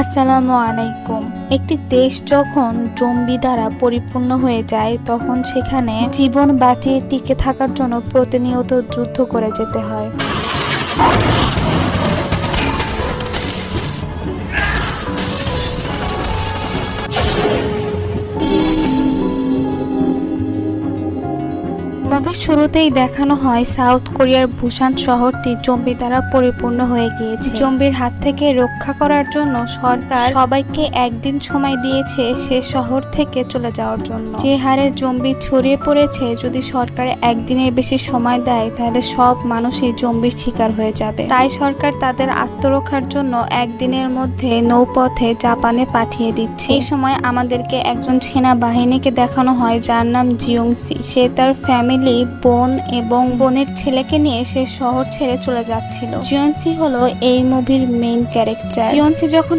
আসসালামু আলাইকুম। একটি দেশ যখন জম্বি দ্বারা পরিপূর্ণ হয়ে যায় তখন সেখানে জীবন বাঁচিয়ে টিকে থাকার জন্য প্রতিনিয়ত যুদ্ধ করে যেতে হয়। মুভির শুরুতেই দেখানো হয় সাউথ কোরিয়ার বুসান শহরটি জম্বি দ্বারা পরিপূর্ণ হয়ে গিয়েছে। জম্বির হাত থেকে রক্ষা করার জন্য সরকার সবাইকে একদিন সময় দিয়েছে সে শহর থেকে চলে যাওয়ার জন্য। যে হারে জম্বি ছড়িয়ে পড়েছে, যদি সরকার একদিনের বেশি সময় দেয় তাহলে সব মানুষই জম্বির শিকার হয়ে যাবে। তাই সরকার তাদের আত্মরক্ষার জন্য একদিনের মধ্যে নৌপথে জাপানে পাঠিয়ে দিচ্ছে। এই সময় আমাদেরকে একজন সেনাবাহিনীকে দেখানো হয় যার নাম জিয়ংসি। সে তার ফ্যামিলি, বোন এবং বোনের ছেলেকে নিয়ে সে শহর ছেড়ে চলে যাচ্ছিল। জিয়ংসি হলো এই মুভির মেইন ক্যারেক্টার। জিয়ংসি যখন